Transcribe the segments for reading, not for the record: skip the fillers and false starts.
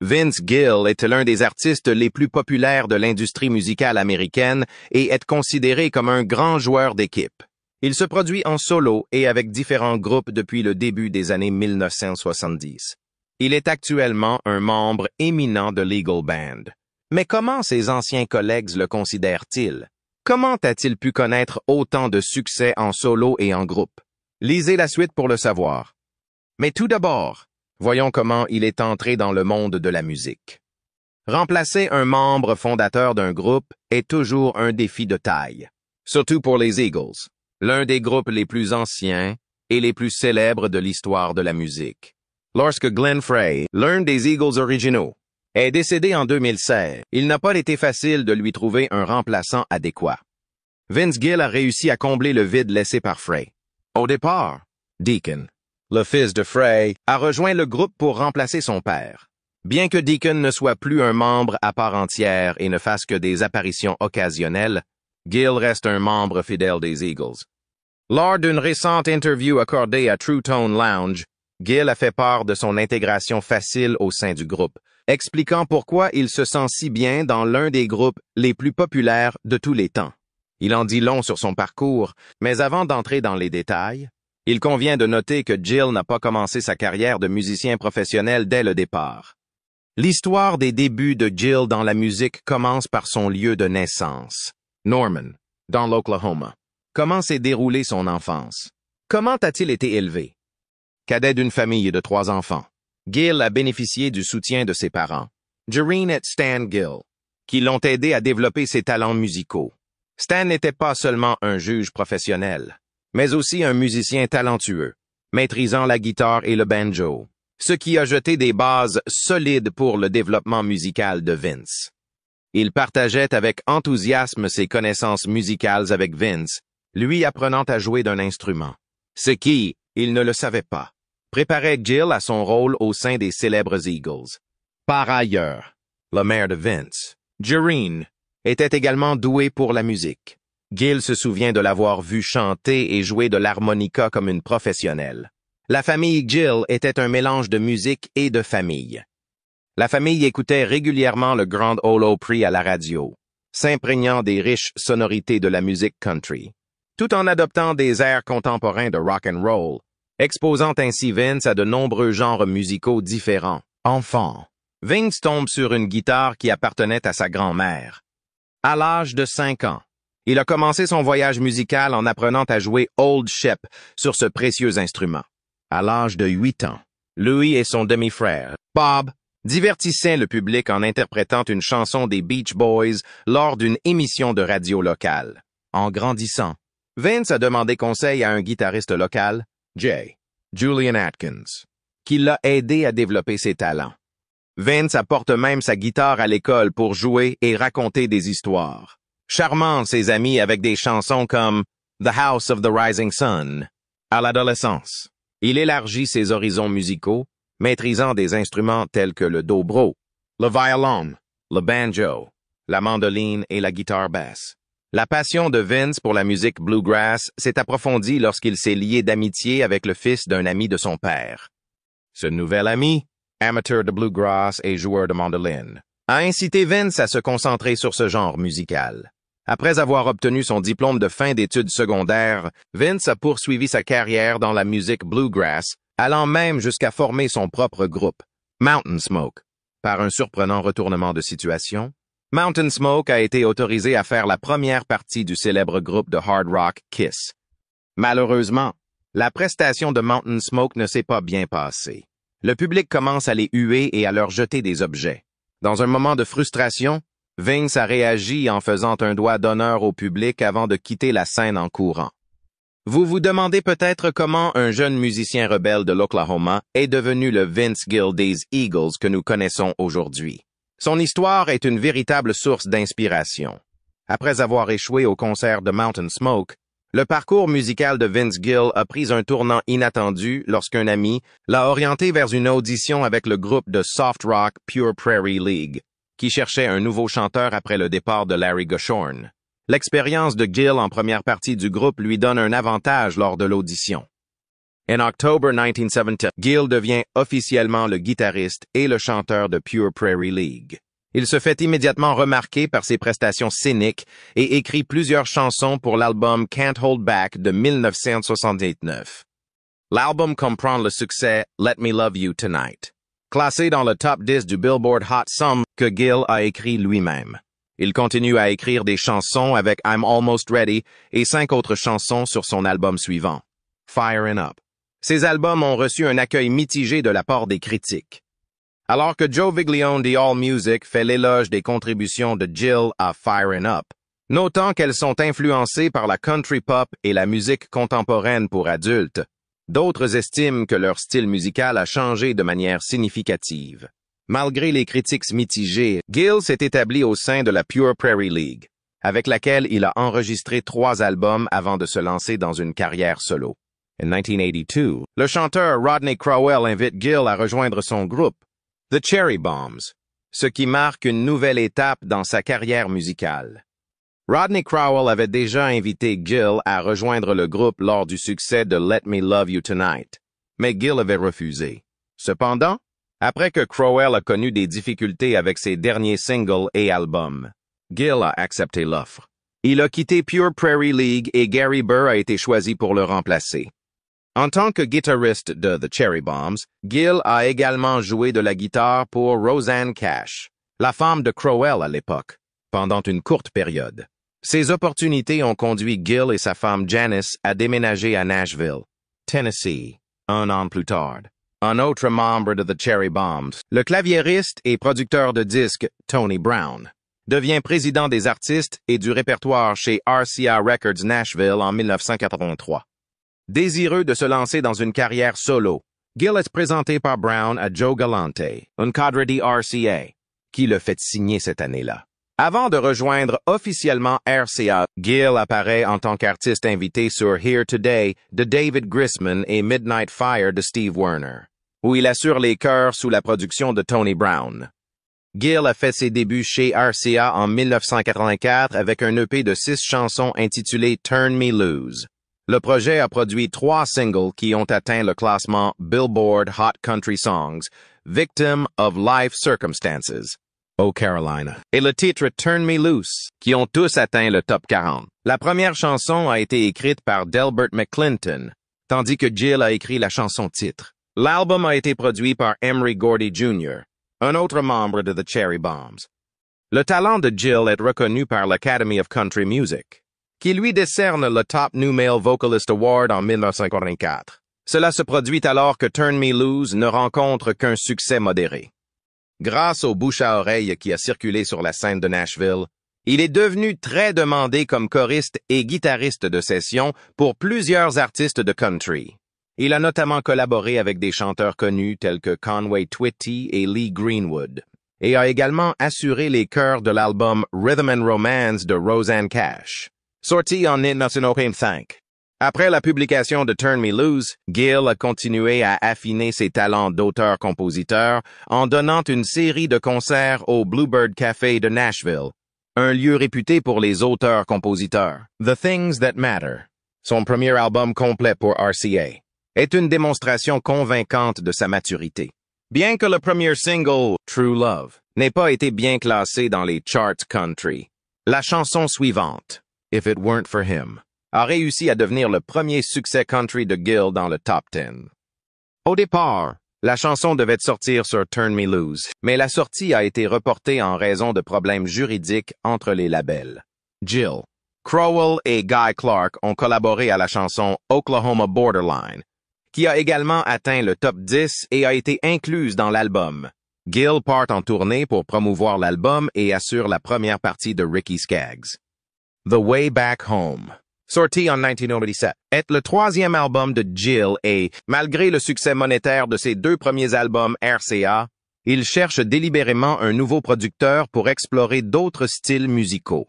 Vince Gill est l'un des artistes les plus populaires de l'industrie musicale américaine et est considéré comme un grand joueur d'équipe. Il se produit en solo et avec différents groupes depuis le début des années 1970. Il est actuellement un membre éminent de Legal Band. Mais comment ses anciens collègues le considèrent-ils? Comment a-t-il pu connaître autant de succès en solo et en groupe? Lisez la suite pour le savoir. Mais tout d'abord, voyons comment il est entré dans le monde de la musique. Remplacer un membre fondateur d'un groupe est toujours un défi de taille, surtout pour les Eagles, l'un des groupes les plus anciens et les plus célèbres de l'histoire de la musique. Lorsque Glenn Frey, l'un des Eagles originaux, est décédé en 2016, il n'a pas été facile de lui trouver un remplaçant adéquat. Vince Gill a réussi à combler le vide laissé par Frey. Au départ, Deacon, le fils de Frey, a rejoint le groupe pour remplacer son père. Bien que Deacon ne soit plus un membre à part entière et ne fasse que des apparitions occasionnelles, Gill reste un membre fidèle des Eagles. Lors d'une récente interview accordée à True Tone Lounge, Gill a fait part de son intégration facile au sein du groupe, expliquant pourquoi il se sent si bien dans l'un des groupes les plus populaires de tous les temps. Il en dit long sur son parcours, mais avant d'entrer dans les détails, il convient de noter que Gill n'a pas commencé sa carrière de musicien professionnel dès le départ. L'histoire des débuts de Gill dans la musique commence par son lieu de naissance, Norman, dans l'Oklahoma. Comment s'est déroulée son enfance? Comment a-t-il été élevé? Cadet d'une famille de 3 enfants, Gill a bénéficié du soutien de ses parents, Jareen et Stan Gill, qui l'ont aidé à développer ses talents musicaux. Stan n'était pas seulement un juge professionnel, mais aussi un musicien talentueux, maîtrisant la guitare et le banjo, ce qui a jeté des bases solides pour le développement musical de Vince. Il partageait avec enthousiasme ses connaissances musicales avec Vince, lui apprenant à jouer d'un instrument, ce qui, il ne le savait pas, préparait Gill à son rôle au sein des célèbres Eagles. Par ailleurs, le mère de Vince, Jareen, était également doué pour la musique. Gill se souvient de l'avoir vu chanter et jouer de l'harmonica comme une professionnelle. La famille Gill était un mélange de musique et de famille. La famille écoutait régulièrement le Grand Ole Opry à la radio, s'imprégnant des riches sonorités de la musique country, tout en adoptant des airs contemporains de rock and roll, exposant ainsi Vince à de nombreux genres musicaux différents. Enfant, Vince tombe sur une guitare qui appartenait à sa grand-mère. À l'âge de 5 ans, il a commencé son voyage musical en apprenant à jouer Old Shep sur ce précieux instrument. À l'âge de 8 ans, Louis et son demi-frère, Bob, divertissaient le public en interprétant une chanson des Beach Boys lors d'une émission de radio locale. En grandissant, Vince a demandé conseil à un guitariste local, Julian Atkins, qui l'a aidé à développer ses talents. Vince apporte même sa guitare à l'école pour jouer et raconter des histoires, charmant ses amis avec des chansons comme The House of the Rising Sun. À l'adolescence, il élargit ses horizons musicaux, maîtrisant des instruments tels que le dobro, le violon, le banjo, la mandoline et la guitare basse. La passion de Vince pour la musique bluegrass s'est approfondie lorsqu'il s'est lié d'amitié avec le fils d'un ami de son père. Ce nouvel ami, amateur de bluegrass et joueur de mandoline, a incité Vince à se concentrer sur ce genre musical. Après avoir obtenu son diplôme de fin d'études secondaires, Vince a poursuivi sa carrière dans la musique bluegrass, allant même jusqu'à former son propre groupe, Mountain Smoke. Par un surprenant retournement de situation, Mountain Smoke a été autorisé à faire la première partie du célèbre groupe de hard rock Kiss. Malheureusement, la prestation de Mountain Smoke ne s'est pas bien passée. Le public commence à les huer et à leur jeter des objets. Dans un moment de frustration, Vince a réagi en faisant un doigt d'honneur au public avant de quitter la scène en courant. Vous vous demandez peut-être comment un jeune musicien rebelle de l'Oklahoma est devenu le Vince Gill des Eagles que nous connaissons aujourd'hui. Son histoire est une véritable source d'inspiration. Après avoir échoué au concert de Mountain Smoke, le parcours musical de Vince Gill a pris un tournant inattendu lorsqu'un ami l'a orienté vers une audition avec le groupe de soft rock Pure Prairie League, qui cherchait un nouveau chanteur après le départ de Larry Goshorn. L'expérience de Gill en première partie du groupe lui donne un avantage lors de l'audition. En octobre 1970, Gill devient officiellement le guitariste et le chanteur de Pure Prairie League. Il se fait immédiatement remarquer par ses prestations scéniques et écrit plusieurs chansons pour l'album Can't Hold Back de 1979. L'album comprend le succès Let Me Love You Tonight, classé dans le top 10 du Billboard Hot 100 que Gill a écrit lui-même. Il continue à écrire des chansons avec I'm Almost Ready et 5 autres chansons sur son album suivant, Firin' Up. Ces albums ont reçu un accueil mitigé de la part des critiques. Alors que Joe Viglione de AllMusic fait l'éloge des contributions de Gill à Firin' Up, notant qu'elles sont influencées par la country pop et la musique contemporaine pour adultes, d'autres estiment que leur style musical a changé de manière significative. Malgré les critiques mitigées, Gill s'est établi au sein de la Pure Prairie League, avec laquelle il a enregistré 3 albums avant de se lancer dans une carrière solo. En 1982, le chanteur Rodney Crowell invite Gill à rejoindre son groupe, The Cherry Bombs, ce qui marque une nouvelle étape dans sa carrière musicale. Rodney Crowell avait déjà invité Gill à rejoindre le groupe lors du succès de Let Me Love You Tonight, mais Gill avait refusé. Cependant, après que Crowell a connu des difficultés avec ses derniers singles et albums, Gill a accepté l'offre. Il a quitté Pure Prairie League et Gary Burr a été choisi pour le remplacer. En tant que guitariste de The Cherry Bombs, Gill a également joué de la guitare pour Rosanne Cash, la femme de Crowell à l'époque, pendant une courte période. Ces opportunités ont conduit Gill et sa femme Janice à déménager à Nashville, Tennessee, un an plus tard. Un autre membre de The Cherry Bombs, le claviériste et producteur de disques Tony Brown, devient président des artistes et du répertoire chez RCA Records Nashville en 1983. Désireux de se lancer dans une carrière solo, Gill est présenté par Brown à Joe Galante, un cadre de RCA, qui le fait signer cette année-là. Avant de rejoindre officiellement RCA, Gill apparaît en tant qu'artiste invité sur Here Today de David Grisman et Midnight Fire de Steve Werner, où il assure les chœurs sous la production de Tony Brown. Gill a fait ses débuts chez RCA en 1984 avec un EP de 6 chansons intitulé Turn Me Loose. Le projet a produit 3 singles qui ont atteint le classement Billboard Hot Country Songs, Victim of Life Circumstances, Oh Carolina, et le titre Turn Me Loose, qui ont tous atteint le top 40. La première chanson a été écrite par Delbert McClinton, tandis que Gill a écrit la chanson titre. L'album a été produit par Emery Gordy Jr., un autre membre de The Cherry Bombs. Le talent de Gill est reconnu par l'Academy of Country Music, qui lui décerne le Top New Male Vocalist Award en 1944. Cela se produit alors que Turn Me Loose ne rencontre qu'un succès modéré. Grâce au bouche à oreille qui a circulé sur la scène de Nashville, il est devenu très demandé comme choriste et guitariste de session pour plusieurs artistes de country. Il a notamment collaboré avec des chanteurs connus tels que Conway Twitty et Lee Greenwood, et a également assuré les chœurs de l'album Rhythm and Romance de Rosanne Cash, sorti en 1995. Après la publication de Turn Me Loose, Gill a continué à affiner ses talents d'auteur-compositeur en donnant une série de concerts au Bluebird Café de Nashville, un lieu réputé pour les auteurs-compositeurs. The Things That Matter, son premier album complet pour RCA, est une démonstration convaincante de sa maturité. Bien que le premier single, True Love, n'ait pas été bien classé dans les charts country, la chanson suivante, If It Weren't For Him, a réussi à devenir le premier succès country de Gill dans le top 10. Au départ, la chanson devait sortir sur Turn Me Loose, mais la sortie a été reportée en raison de problèmes juridiques entre les labels. Gill, Crowell et Guy Clark ont collaboré à la chanson Oklahoma Borderline, qui a également atteint le top 10 et a été incluse dans l'album. Gill part en tournée pour promouvoir l'album et assure la première partie de Ricky Skaggs. The Way Back Home, sorti en 1997, est le 3e album de Gill et, malgré le succès monétaire de ses 2 premiers albums RCA, il cherche délibérément un nouveau producteur pour explorer d'autres styles musicaux.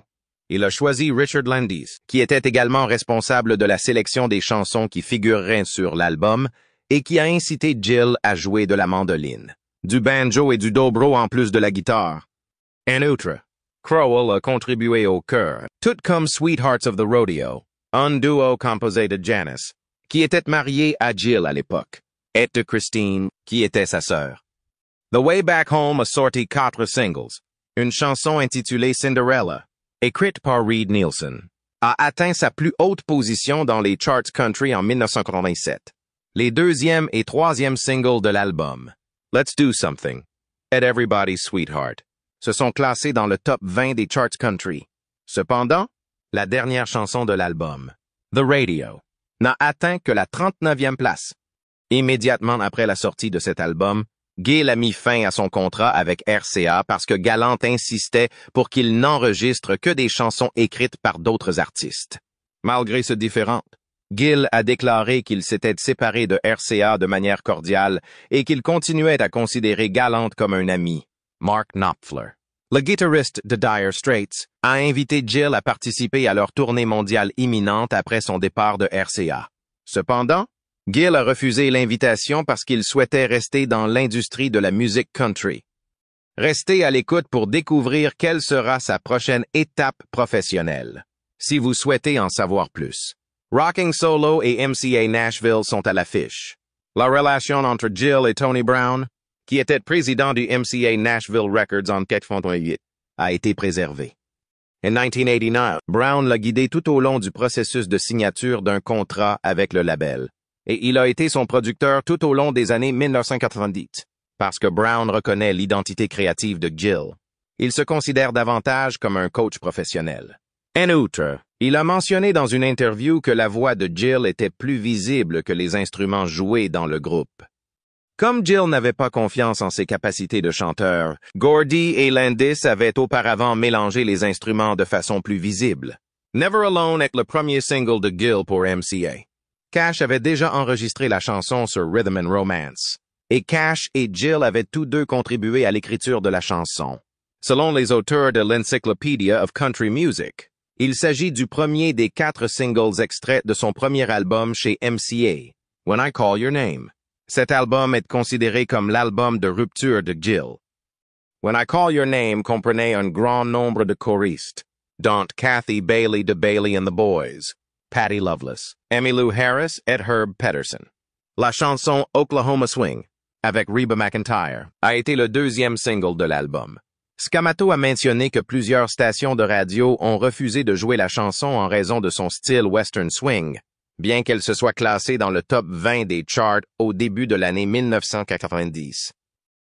Il a choisi Richard Landis, qui était également responsable de la sélection des chansons qui figureraient sur l'album et qui a incité Gill à jouer de la mandoline, du banjo et du dobro en plus de la guitare. En outre, Crowell a contribué au chœur Tout comme Sweethearts of the Rodeo, un duo composé de Janice, qui était marié à Jill à l'époque, et de Christine, qui était sa sœur. The Way Back Home a sorti 4 singles. Une chanson intitulée Cinderella, écrite par Reed Nielsen, a atteint sa plus haute position dans les charts country en 1987. Les deuxième et troisième singles de l'album, Let's Do Something et Everybody's Sweetheart, se sont classés dans le top 20 des charts country. Cependant, la dernière chanson de l'album, The Radio, n'a atteint que la 39e place. Immédiatement après la sortie de cet album, Gill a mis fin à son contrat avec RCA parce que Gallant insistait pour qu'il n'enregistre que des chansons écrites par d'autres artistes. Malgré ce différend, Gill a déclaré qu'il s'était séparé de RCA de manière cordiale et qu'il continuait à considérer Gallant comme un ami. Mark Knopfler, le guitariste de Dire Straits, a invité Gill à participer à leur tournée mondiale imminente après son départ de RCA. Cependant, Gill a refusé l'invitation parce qu'il souhaitait rester dans l'industrie de la musique country. Restez à l'écoute pour découvrir quelle sera sa prochaine étape professionnelle. Si vous souhaitez en savoir plus, Rocking Solo et MCA Nashville sont à l'affiche. La relation entre Gill et Tony Brown, qui était président du MCA Nashville Records en 1988, a été préservée. En 1989, Brown l'a guidé tout au long du processus de signature d'un contrat avec le label. Et il a été son producteur tout au long des années 1990, parce que Brown reconnaît l'identité créative de Gill. Il se considère davantage comme un coach professionnel. En outre, il a mentionné dans une interview que la voix de Gill était plus visible que les instruments joués dans le groupe. Comme Gill n'avait pas confiance en ses capacités de chanteur, Gordy et Landis avaient auparavant mélangé les instruments de façon plus visible. Never Alone est le premier single de Gill pour MCA. Cash avait déjà enregistré la chanson sur Rhythm and Romance, et Cash et Gill avaient tous deux contribué à l'écriture de la chanson. Selon les auteurs de l'Encyclopedia of Country Music, il s'agit du premier des 4 singles extraits de son premier album chez MCA, When I Call Your Name. Cet album est considéré comme l'album de rupture de Gill. When I Call Your Name comprenait un grand nombre de choristes, dont Kathy Bailey de Bailey and the Boys, Patty Loveless, Emmylou Harris et Herb Pedersen. La chanson Oklahoma Swing, avec Reba McEntire, a été le deuxième single de l'album. Scamato a mentionné que plusieurs stations de radio ont refusé de jouer la chanson en raison de son style western swing, bien qu'elle se soit classée dans le top 20 des charts au début de l'année 1990.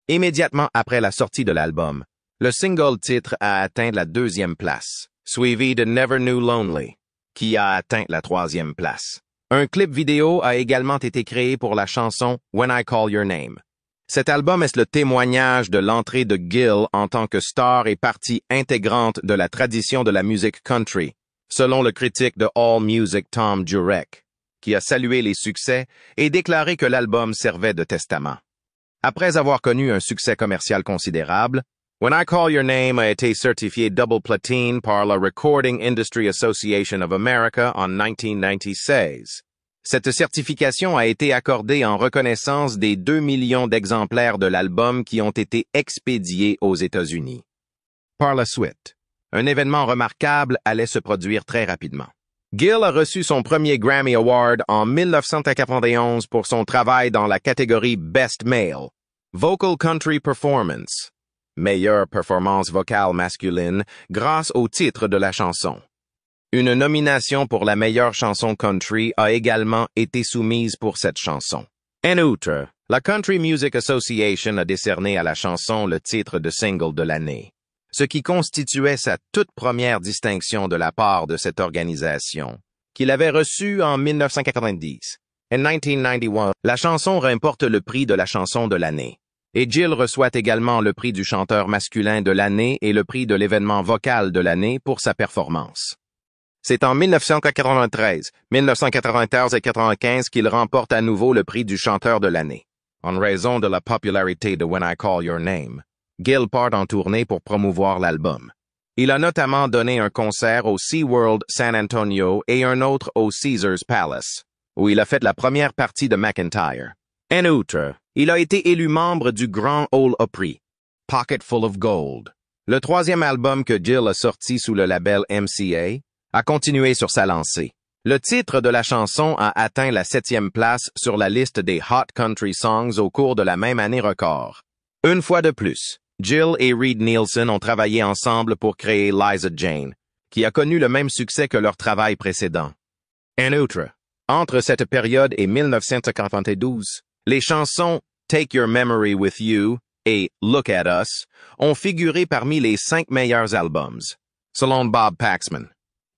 Immédiatement après la sortie de l'album, le single titre a atteint la 2e place, suivi de Never Knew Lonely, qui a atteint la 3e place. Un clip vidéo a également été créé pour la chanson When I Call Your Name. Cet album est le témoignage de l'entrée de Gill en tant que star et partie intégrante de la tradition de la musique country, selon le critique de AllMusic Tom Jurek, qui a salué les succès et déclaré que l'album servait de testament. Après avoir connu un succès commercial considérable, When I Call Your Name a été certifié double platine par la Recording Industry Association of America en 1996. Cette certification a été accordée en reconnaissance des 2 millions d'exemplaires de l'album qui ont été expédiés aux États-Unis. Par la suite, un événement remarquable allait se produire très rapidement. Gill a reçu son premier Grammy Award en 1991 pour son travail dans la catégorie Best Male, Vocal Country Performance, meilleure performance vocale masculine, grâce au titre de la chanson. Une nomination pour la meilleure chanson country a également été soumise pour cette chanson. En outre, la Country Music Association a décerné à la chanson le titre de single de l'année, ce qui constituait sa toute première distinction de la part de cette organisation, qu'il avait reçue en 1990. En 1991, la chanson remporte le prix de la chanson de l'année. Et Gill reçoit également le prix du chanteur masculin de l'année et le prix de l'événement vocal de l'année pour sa performance. C'est en 1993, 1994 et 1995 qu'il remporte à nouveau le prix du chanteur de l'année. En raison de la popularité de When I Call Your Name, Gill part en tournée pour promouvoir l'album. Il a notamment donné un concert au SeaWorld San Antonio et un autre au Caesars Palace, où il a fait la première partie de McEntire. En outre, il a été élu membre du Grand Ole Opry, Pocket Full of Gold. Le 3e album que Gill a sorti sous le label MCA a continué sur sa lancée. Le titre de la chanson a atteint la 7e place sur la liste des Hot Country Songs au cours de la même année record. Une fois de plus, Jill et Reed Nielsen ont travaillé ensemble pour créer Liza Jane, qui a connu le même succès que leur travail précédent. En outre, entre cette période et 1992, les chansons Take Your Memory With You et Look at Us ont figuré parmi les 5 meilleurs albums, selon Bob Paxman,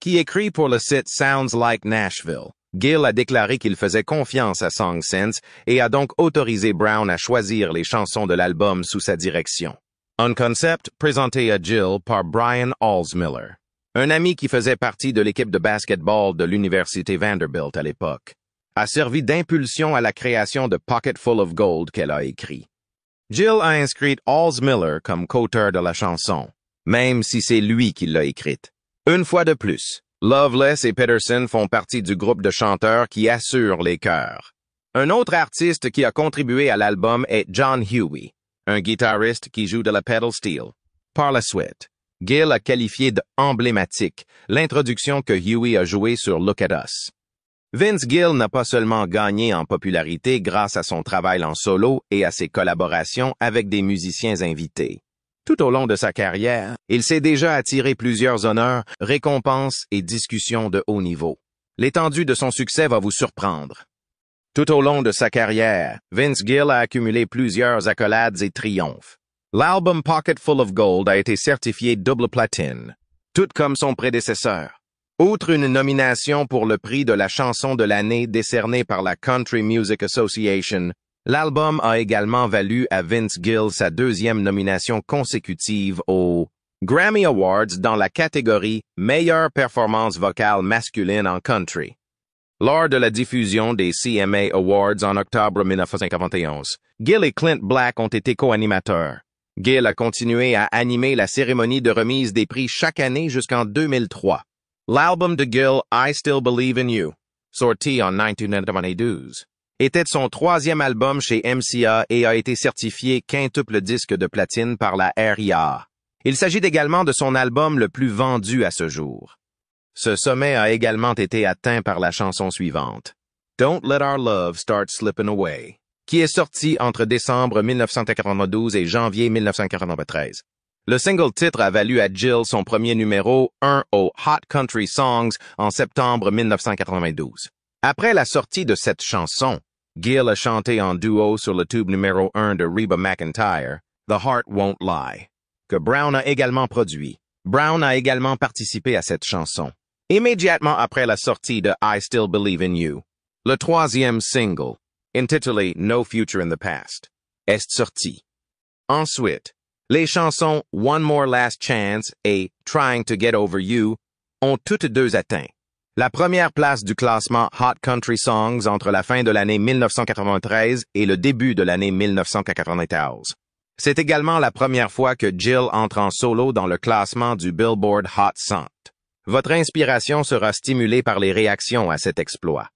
qui écrit pour le site Sounds Like Nashville. Gill a déclaré qu'il faisait confiance à SongSense et a donc autorisé Brown à choisir les chansons de l'album sous sa direction. Un concept présenté à Jill par Brian Alsmiller, un ami qui faisait partie de l'équipe de basketball de l'université Vanderbilt à l'époque, a servi d'impulsion à la création de Pocket Full of Gold qu'elle a écrit. Jill a inscrit Alsmiller comme qu'auteur de la chanson, même si c'est lui qui l'a écrite. Une fois de plus, Loveless et Peterson font partie du groupe de chanteurs qui assurent les chœurs. Un autre artiste qui a contribué à l'album est John Huey, un guitariste qui joue de la pedal steel. Par la suite, Gill a qualifié de emblématique l'introduction que Huey a jouée sur Look at Us. Vince Gill n'a pas seulement gagné en popularité grâce à son travail en solo et à ses collaborations avec des musiciens invités. Tout au long de sa carrière, il s'est déjà attiré plusieurs honneurs, récompenses et discussions de haut niveau. L'étendue de son succès va vous surprendre. Tout au long de sa carrière, Vince Gill a accumulé plusieurs accolades et triomphes. L'album Pocket Full of Gold a été certifié double platine, tout comme son prédécesseur. Outre une nomination pour le prix de la chanson de l'année décerné par la Country Music Association, l'album a également valu à Vince Gill sa 2e nomination consécutive aux Grammy Awards dans la catégorie Meilleure performance vocale masculine en country. Lors de la diffusion des CMA Awards en octobre 1991, Gill et Clint Black ont été co-animateurs. Gill a continué à animer la cérémonie de remise des prix chaque année jusqu'en 2003. L'album de Gill, I Still Believe in You, sorti en 1992, était son 3e album chez MCA et a été certifié quintuple disque de platine par la RIA. Il s'agit également de son album le plus vendu à ce jour. Ce sommet a également été atteint par la chanson suivante, Don't Let Our Love Start Slipping Away, qui est sortie entre décembre 1992 et janvier 1993. Le single titre a valu à Jill son premier numéro 1 aux Hot Country Songs en septembre 1992. Après la sortie de cette chanson, Gill a chanté en duo sur le tube numéro 1 de Reba McEntire, The Heart Won't Lie, que Brown a également produit. Brown a également participé à cette chanson. Immédiatement après la sortie de I Still Believe in You, le 3e single, intitulé No Future in the Past, est sorti. Ensuite, les chansons One More Last Chance et Trying to Get Over You ont toutes deux atteint la première place du classement Hot Country Songs entre la fin de l'année 1993 et le début de l'année 1994. C'est également la première fois que Jill entre en solo dans le classement du Billboard Hot 100. Votre inspiration sera stimulée par les réactions à cet exploit.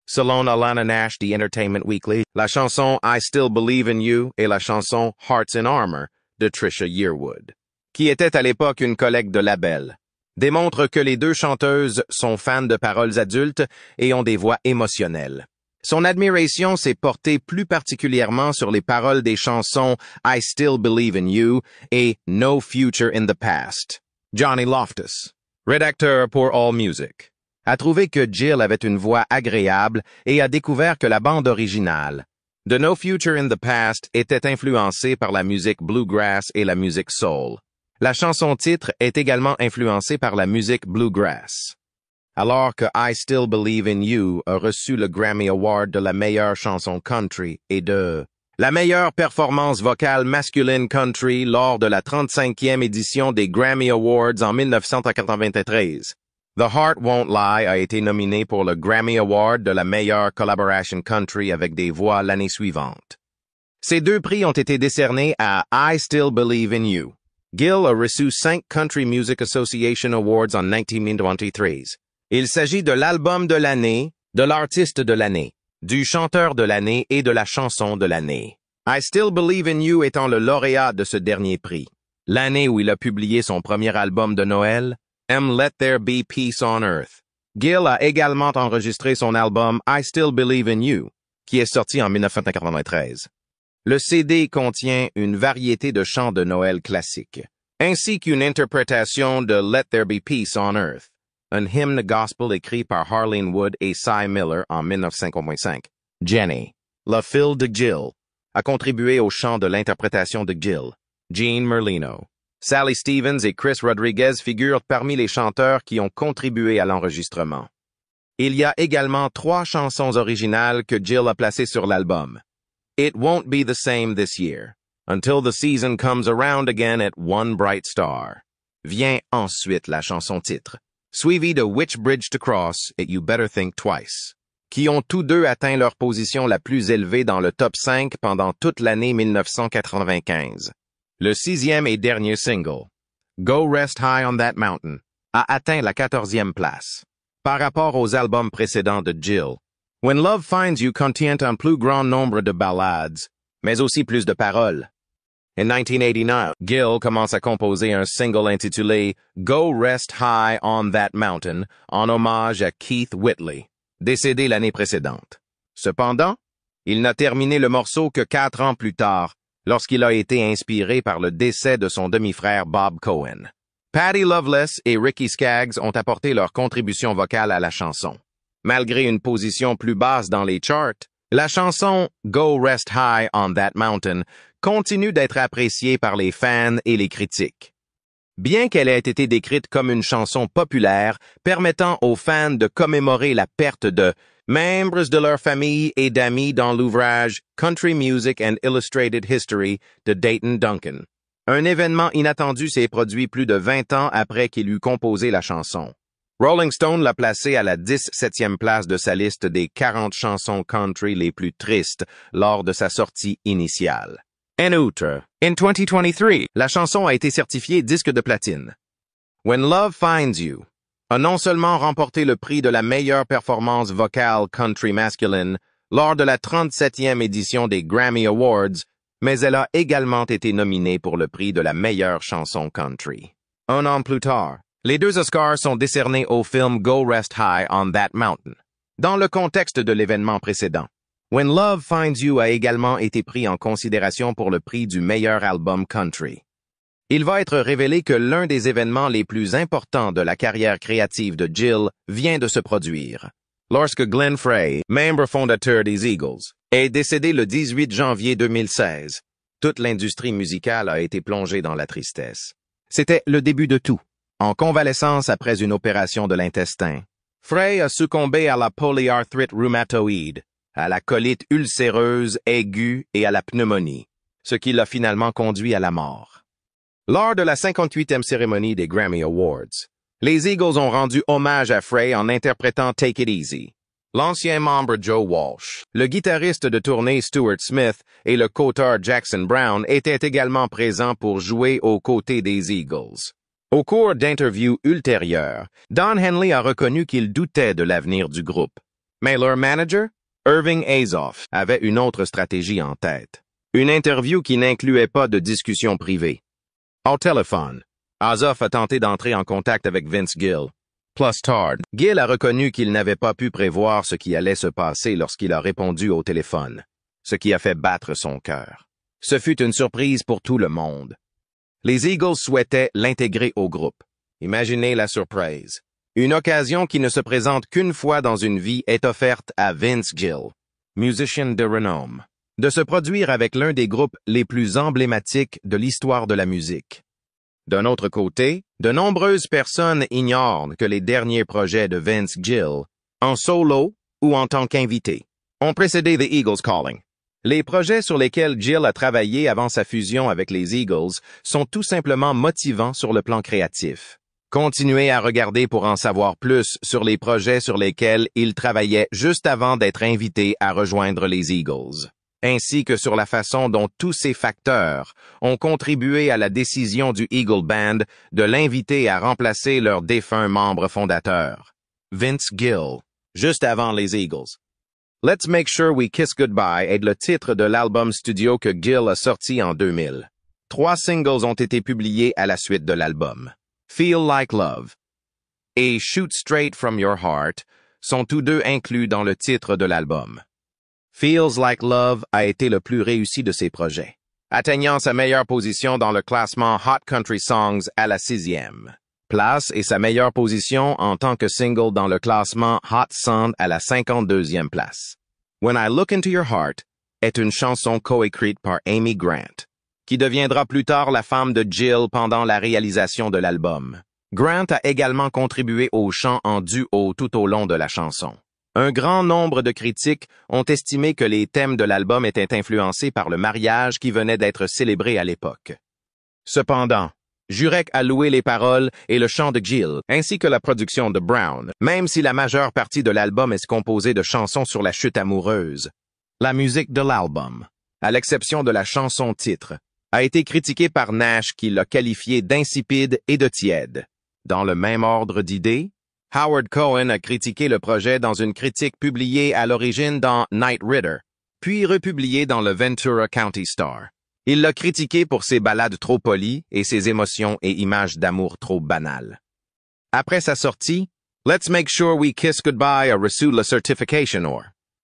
Selon Alana Nash de Entertainment Weekly, la chanson I Still Believe in You et la chanson Hearts in Armor de Trisha Yearwood, qui était à l'époque une collègue de label, démontrent que les deux chanteuses sont fans de paroles adultes et ont des voix émotionnelles. Son admiration s'est portée plus particulièrement sur les paroles des chansons I Still Believe in You et No Future in the Past. Johnny Loftus, rédacteur pour AllMusic, a trouvé que Jill avait une voix agréable et a découvert que la bande originale de No Future in the Past était influencée par la musique bluegrass et la musique soul. La chanson-titre est également influencée par la musique bluegrass. Alors que I Still Believe in You a reçu le Grammy Award de la meilleure chanson country et de la meilleure performance vocale masculine country lors de la 35e édition des Grammy Awards en 1993. The Heart Won't Lie a été nominé pour le Grammy Award de la meilleure collaboration country avec des voix l'année suivante. Ces deux prix ont été décernés à I Still Believe in You. Gill a reçu 5 Country Music Association Awards en 1923. Il s'agit de l'album de l'année, de l'artiste de l'année, du chanteur de l'année et de la chanson de l'année. I Still Believe in You étant le lauréat de ce dernier prix. L'année où il a publié son premier album de Noël, Let There Be Peace on Earth, Gill a également enregistré son album I Still Believe in You, qui est sorti en 1993. Le CD contient une variété de chants de Noël classiques, ainsi qu'une interprétation de Let There Be Peace on Earth, un hymne gospel écrit par Harleen Wood et Cy Miller en 1955. Jenny, la fille de Gill, a contribué au chant de l'interprétation de Gill. Gene Merlino, Sally Stevens et Chris Rodriguez figurent parmi les chanteurs qui ont contribué à l'enregistrement. Il y a également 3 chansons originales que Gill a placées sur l'album. It Won't Be the Same This Year, Until the Season Comes Around Again at One Bright Star. Vient ensuite la chanson titre, suivie de Which Bridge to Cross et You Better Think Twice, qui ont tous deux atteint leur position la plus élevée dans le top 5 pendant toute l'année 1995. Le 6e et dernier single, Go Rest High on That Mountain, a atteint la 14e place. Par rapport aux albums précédents de Gill, When Love Finds You contient un plus grand nombre de ballades, mais aussi plus de paroles. En 1989, Gill commence à composer un single intitulé Go Rest High on That Mountain en hommage à Keith Whitley, décédé l'année précédente. Cependant, il n'a terminé le morceau que 4 ans plus tard, lorsqu'il a été inspiré par le décès de son demi-frère Bob Cohen. Patty Loveless et Ricky Skaggs ont apporté leur contribution vocale à la chanson. Malgré une position plus basse dans les charts, la chanson Go Rest High on That Mountain continue d'être appréciée par les fans et les critiques. Bien qu'elle ait été décrite comme une chanson populaire permettant aux fans de commémorer la perte de membres de leur famille et d'amis dans l'ouvrage Country Music and Illustrated History de Dayton Duncan. Un événement inattendu s'est produit plus de 20 ans après qu'il eut composé la chanson. Rolling Stone l'a placé à la 17e place de sa liste des 40 chansons country les plus tristes lors de sa sortie initiale. En outre, en 2023, la chanson a été certifiée disque de platine. When Love Finds You a non seulement remporté le prix de la meilleure performance vocale country masculine lors de la 37e édition des Grammy Awards, mais elle a également été nominée pour le prix de la meilleure chanson country. Un an plus tard, les 2 Oscars sont décernés au film Go Rest High on That Mountain. Dans le contexte de l'événement précédent, When Love Finds You a également été pris en considération pour le prix du meilleur album country. Il va être révélé que l'un des événements les plus importants de la carrière créative de Gill vient de se produire. Lorsque Glenn Frey, membre fondateur des Eagles, est décédé le 18 janvier 2016, toute l'industrie musicale a été plongée dans la tristesse. C'était le début de tout. En convalescence après une opération de l'intestin, Frey a succombé à la polyarthrite rhumatoïde, à la colite ulcéreuse aiguë et à la pneumonie, ce qui l'a finalement conduit à la mort. Lors de la 58e cérémonie des Grammy Awards, les Eagles ont rendu hommage à Frey en interprétant Take It Easy. L'ancien membre Joe Walsh, le guitariste de tournée Stuart Smith et le coauteur Jackson Browne étaient également présents pour jouer aux côtés des Eagles. Au cours d'interviews ultérieures, Don Henley a reconnu qu'il doutait de l'avenir du groupe. Mais leur manager, Irving Azoff, avait une autre stratégie en tête. Une interview qui n'incluait pas de discussion privée. Au téléphone, Azoff a tenté d'entrer en contact avec Vince Gill. Plus tard, Gill a reconnu qu'il n'avait pas pu prévoir ce qui allait se passer lorsqu'il a répondu au téléphone, ce qui a fait battre son cœur. Ce fut une surprise pour tout le monde. Les Eagles souhaitaient l'intégrer au groupe. Imaginez la surprise. Une occasion qui ne se présente qu'une fois dans une vie est offerte à Vince Gill, musicien de renom, de se produire avec l'un des groupes les plus emblématiques de l'histoire de la musique. D'un autre côté, de nombreuses personnes ignorent que les derniers projets de Vince Gill, en solo ou en tant qu'invité, ont précédé The Eagles Calling. Les projets sur lesquels Gill a travaillé avant sa fusion avec les Eagles sont tout simplement motivants sur le plan créatif. Continuez à regarder pour en savoir plus sur les projets sur lesquels il travaillait juste avant d'être invité à rejoindre les Eagles, ainsi que sur la façon dont tous ces facteurs ont contribué à la décision du Eagle Band de l'inviter à remplacer leur défunt membre fondateur, Vince Gill, juste avant les Eagles. Let's Make Sure We Kiss Goodbye est le titre de l'album studio que Gill a sorti en 2000. 3 singles ont été publiés à la suite de l'album. Feel Like Love, et Shoot Straight from Your Heart sont tous deux inclus dans le titre de l'album. Feels Like Love a été le plus réussi de ses projets, atteignant sa meilleure position dans le classement Hot Country Songs à la 6e place et sa meilleure position en tant que single dans le classement Hot 100 à la 52e place. When I Look Into Your Heart est une chanson coécrite par Amy Grant, qui deviendra plus tard la femme de Jill pendant la réalisation de l'album. Grant a également contribué au chant en duo tout au long de la chanson. Un grand nombre de critiques ont estimé que les thèmes de l'album étaient influencés par le mariage qui venait d'être célébré à l'époque. Cependant, Jurek a loué les paroles et le chant de Jill, ainsi que la production de Brown, même si la majeure partie de l'album est composée de chansons sur la chute amoureuse. La musique de l'album, à l'exception de la chanson titre, a été critiquée par Nash qui l'a qualifiée d'insipide et de tiède. Dans le même ordre d'idées, Howard Cohen a critiqué le projet dans une critique publiée à l'origine dans Knight Ridder, puis republiée dans le Ventura County Star. Il l'a critiqué pour ses ballades trop polies et ses émotions et images d'amour trop banales. Après sa sortie, Let's Make Sure We Kiss Goodbye a reçu le Certification Or.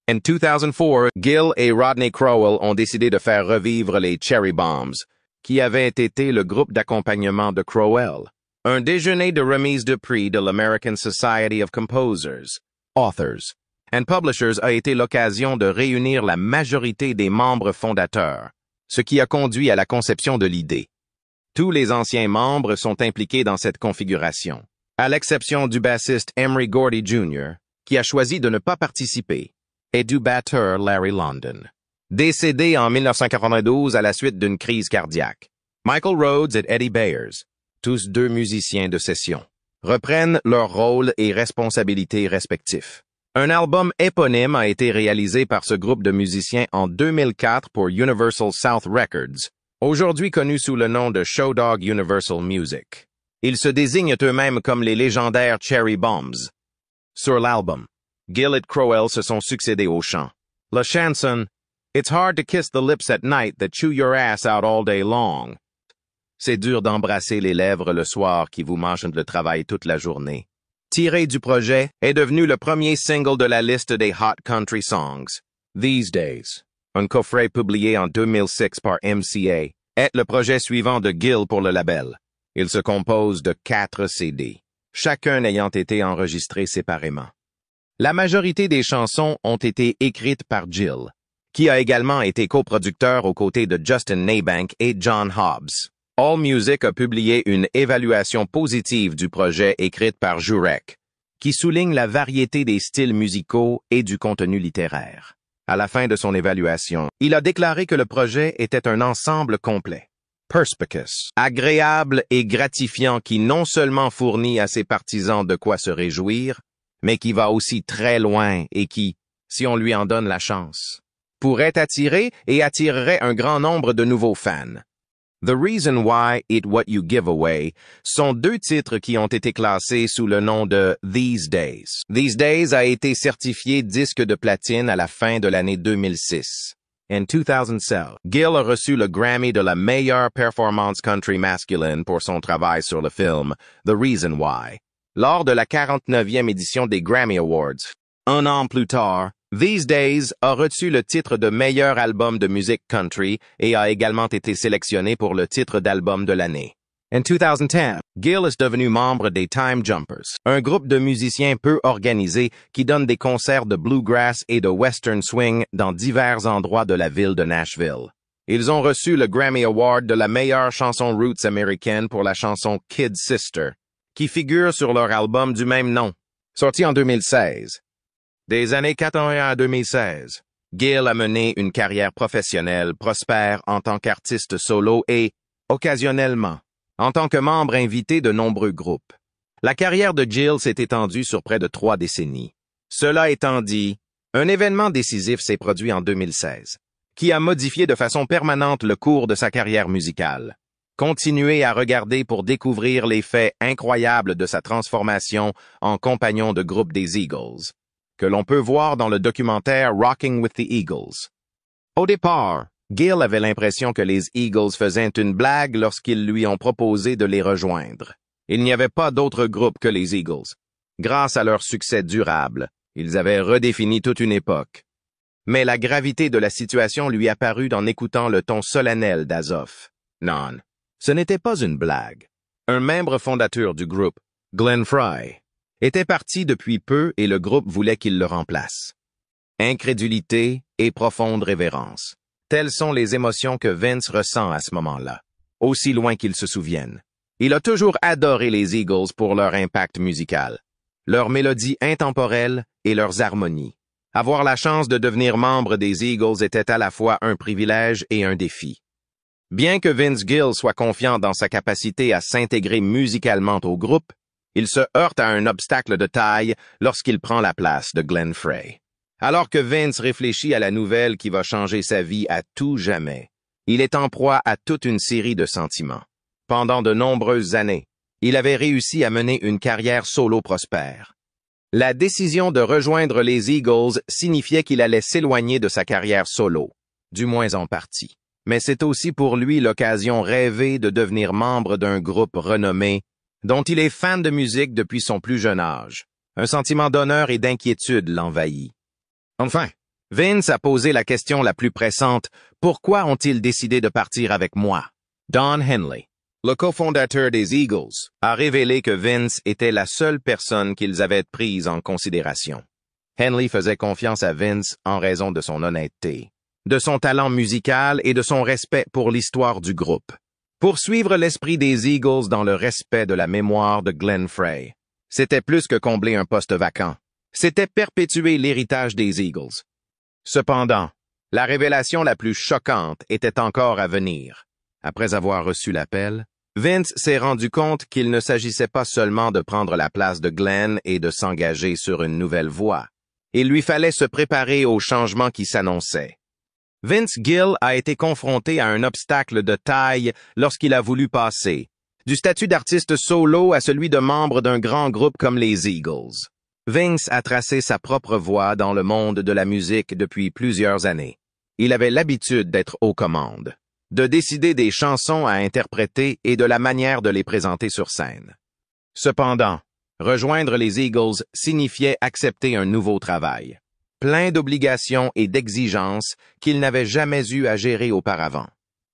En 2004, Gil et Rodney Crowell ont décidé de faire revivre les Cherry Bombs, qui avaient été le groupe d'accompagnement de Crowell. Un déjeuner de remise de prix de l'American Society of Composers, Authors and Publishers a été l'occasion de réunir la majorité des membres fondateurs, ce qui a conduit à la conception de l'idée. Tous les anciens membres sont impliqués dans cette configuration, à l'exception du bassiste Emery Gordy Jr., qui a choisi de ne pas participer, et du batteur Larry London, décédé en 1992 à la suite d'une crise cardiaque. Michael Rhodes et Eddie Bayers, tous deux musiciens de session, reprennent leurs rôles et responsabilités respectifs. Un album éponyme a été réalisé par ce groupe de musiciens en 2004 pour Universal South Records, aujourd'hui connu sous le nom de Show Dog Universal Music. Ils se désignent eux-mêmes comme les légendaires Cherry Bombs. Sur l'album, Gil et Crowell se sont succédés au chant. La chanson « It's hard to kiss the lips at night that chew your ass out all day long ». C'est dur d'embrasser les lèvres le soir qui vous mangent le travail toute la journée. Tiré du projet, est devenu le premier single de la liste des Hot Country Songs. These Days, un coffret publié en 2006 par MCA, est le projet suivant de Gil pour le label. Il se compose de 4 CD, chacun ayant été enregistré séparément. La majorité des chansons ont été écrites par Gil, qui a également été coproducteur aux côtés de Justin Naybank et John Hobbs. AllMusic a publié une évaluation positive du projet écrite par Jurek, qui souligne la variété des styles musicaux et du contenu littéraire. À la fin de son évaluation, il a déclaré que le projet était un ensemble complet, perspicace, agréable et gratifiant qui non seulement fournit à ses partisans de quoi se réjouir, mais qui va aussi très loin et qui, si on lui en donne la chance, pourrait attirer et attirerait un grand nombre de nouveaux fans. The Reason Why It What You Give Away sont 2 titres qui ont été classés sous le nom de These Days. These Days a été certifié disque de platine à la fin de l'année 2006. En 2007, Gil a reçu le Grammy de la meilleure performance country masculine pour son travail sur le film The Reason Why, lors de la 49e édition des Grammy Awards. Un an plus tard, These Days a reçu le titre de meilleur album de musique country et a également été sélectionné pour le titre d'album de l'année. En 2010, Gil est devenu membre des Time Jumpers, un groupe de musiciens peu organisés qui donne des concerts de bluegrass et de western swing dans divers endroits de la ville de Nashville. Ils ont reçu le Grammy Award de la meilleure chanson roots américaine pour la chanson Kid Sister, qui figure sur leur album du même nom, sorti en 2016. Des années 81 à 2016, Gil a mené une carrière professionnelle prospère en tant qu'artiste solo et, occasionnellement, en tant que membre invité de nombreux groupes. La carrière de Gil s'est étendue sur près de 3 décennies. Cela étant dit, un événement décisif s'est produit en 2016, qui a modifié de façon permanente le cours de sa carrière musicale. Continuez à regarder pour découvrir les faits incroyables de sa transformation en compagnon de groupe des Eagles, que l'on peut voir dans le documentaire Rocking with the Eagles. Au départ, Gil avait l'impression que les Eagles faisaient une blague lorsqu'ils lui ont proposé de les rejoindre. Il n'y avait pas d'autre groupe que les Eagles. Grâce à leur succès durable, ils avaient redéfini toute une époque. Mais la gravité de la situation lui apparut en écoutant le ton solennel d'Azoff. Non, ce n'était pas une blague. Un membre fondateur du groupe, Glenn Frey, était parti depuis peu et le groupe voulait qu'il le remplace. Incrédulité et profonde révérence. Telles sont les émotions que Vince ressent à ce moment-là, aussi loin qu'il se souvienne. Il a toujours adoré les Eagles pour leur impact musical, leurs mélodies intemporelles et leurs harmonies. Avoir la chance de devenir membre des Eagles était à la fois un privilège et un défi. Bien que Vince Gill soit confiant dans sa capacité à s'intégrer musicalement au groupe, il se heurte à un obstacle de taille lorsqu'il prend la place de Glenn Frey. Alors que Vince réfléchit à la nouvelle qui va changer sa vie à tout jamais, il est en proie à toute une série de sentiments. Pendant de nombreuses années, il avait réussi à mener une carrière solo prospère. La décision de rejoindre les Eagles signifiait qu'il allait s'éloigner de sa carrière solo, du moins en partie. Mais c'est aussi pour lui l'occasion rêvée de devenir membre d'un groupe renommé, dont il est fan de musique depuis son plus jeune âge. Un sentiment d'honneur et d'inquiétude l'envahit. Enfin, Vince a posé la question la plus pressante, pourquoi ont-ils décidé de partir avec moi? Don Henley, le cofondateur des Eagles, a révélé que Vince était la seule personne qu'ils avaient prise en considération. Henley faisait confiance à Vince en raison de son honnêteté, de son talent musical et de son respect pour l'histoire du groupe. Poursuivre l'esprit des Eagles dans le respect de la mémoire de Glenn Frey, c'était plus que combler un poste vacant. C'était perpétuer l'héritage des Eagles. Cependant, la révélation la plus choquante était encore à venir. Après avoir reçu l'appel, Vince s'est rendu compte qu'il ne s'agissait pas seulement de prendre la place de Glenn et de s'engager sur une nouvelle voie. Il lui fallait se préparer aux changements qui s'annonçaient. Vince Gill a été confronté à un obstacle de taille lorsqu'il a voulu passer du statut d'artiste solo à celui de membre d'un grand groupe comme les Eagles. Vince a tracé sa propre voie dans le monde de la musique depuis plusieurs années. Il avait l'habitude d'être aux commandes, de décider des chansons à interpréter et de la manière de les présenter sur scène. Cependant, rejoindre les Eagles signifiait accepter un nouveau travail, plein d'obligations et d'exigences qu'il n'avait jamais eu à gérer auparavant.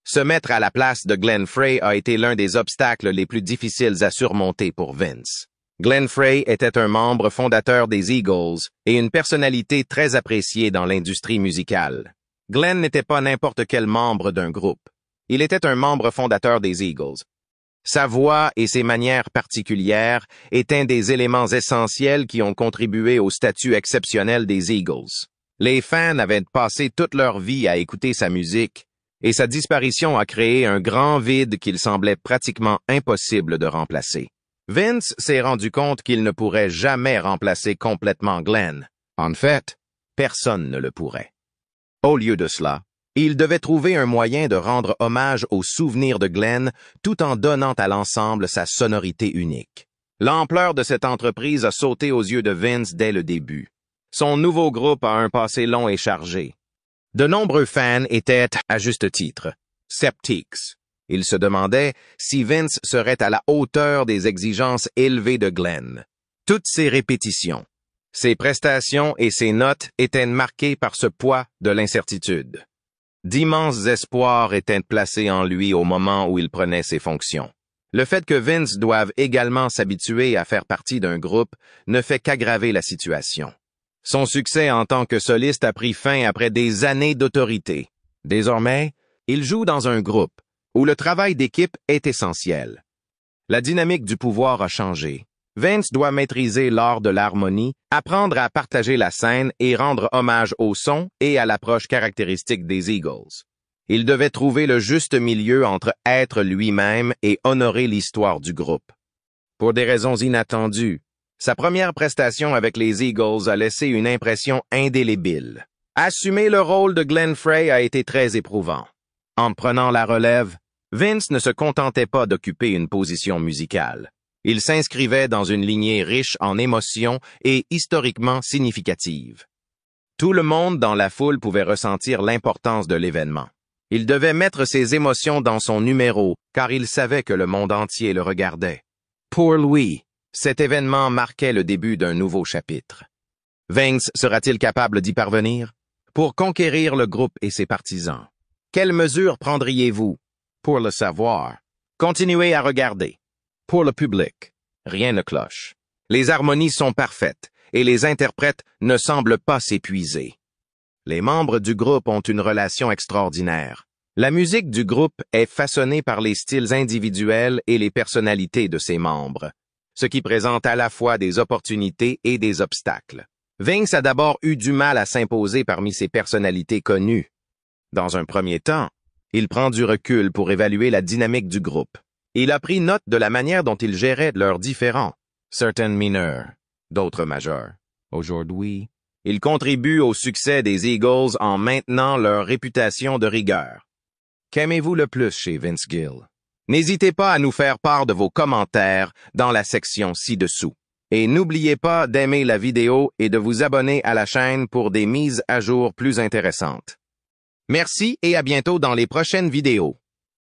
Se mettre à la place de Glenn Frey a été l'un des obstacles les plus difficiles à surmonter pour Vince. Glenn Frey était un membre fondateur des Eagles et une personnalité très appréciée dans l'industrie musicale. Glenn n'était pas n'importe quel membre d'un groupe. Il était un membre fondateur des Eagles. Sa voix et ses manières particulières étaient des éléments essentiels qui ont contribué au statut exceptionnel des Eagles. Les fans avaient passé toute leur vie à écouter sa musique, et sa disparition a créé un grand vide qu'il semblait pratiquement impossible de remplacer. Vince s'est rendu compte qu'il ne pourrait jamais remplacer complètement Glenn. En fait, personne ne le pourrait. Au lieu de cela, il devait trouver un moyen de rendre hommage aux souvenirs de Glenn tout en donnant à l'ensemble sa sonorité unique. L'ampleur de cette entreprise a sauté aux yeux de Vince dès le début. Son nouveau groupe a un passé long et chargé. De nombreux fans étaient, à juste titre, sceptiques. Ils se demandaient si Vince serait à la hauteur des exigences élevées de Glenn. Toutes ses répétitions, ses prestations et ses notes étaient marquées par ce poids de l'incertitude. D'immenses espoirs étaient placés en lui au moment où il prenait ses fonctions. Le fait que Vince doive également s'habituer à faire partie d'un groupe ne fait qu'aggraver la situation. Son succès en tant que soliste a pris fin après des années d'autorité. Désormais, il joue dans un groupe où le travail d'équipe est essentiel. La dynamique du pouvoir a changé. Vince doit maîtriser l'art de l'harmonie, apprendre à partager la scène et rendre hommage au son et à l'approche caractéristique des Eagles. Il devait trouver le juste milieu entre être lui-même et honorer l'histoire du groupe. Pour des raisons inattendues, sa première prestation avec les Eagles a laissé une impression indélébile. Assumer le rôle de Glenn Frey a été très éprouvant. En prenant la relève, Vince ne se contentait pas d'occuper une position musicale. Il s'inscrivait dans une lignée riche en émotions et historiquement significative. Tout le monde dans la foule pouvait ressentir l'importance de l'événement. Il devait mettre ses émotions dans son numéro, car il savait que le monde entier le regardait. Pour Louis, cet événement marquait le début d'un nouveau chapitre. Vince sera-t-il capable d'y parvenir? Pour conquérir le groupe et ses partisans, quelles mesures prendriez-vous? Pour le savoir, continuez à regarder. Pour le public, rien ne cloche. Les harmonies sont parfaites et les interprètes ne semblent pas s'épuiser. Les membres du groupe ont une relation extraordinaire. La musique du groupe est façonnée par les styles individuels et les personnalités de ses membres, ce qui présente à la fois des opportunités et des obstacles. Vince a d'abord eu du mal à s'imposer parmi ses personnalités connues. Dans un premier temps, il prend du recul pour évaluer la dynamique du groupe. Il a pris note de la manière dont ils géraient leurs différends, certaines mineurs, d'autres majeurs. Aujourd'hui, il contribue au succès des Eagles en maintenant leur réputation de rigueur. Qu'aimez-vous le plus chez Vince Gill? N'hésitez pas à nous faire part de vos commentaires dans la section ci-dessous. Et n'oubliez pas d'aimer la vidéo et de vous abonner à la chaîne pour des mises à jour plus intéressantes. Merci et à bientôt dans les prochaines vidéos.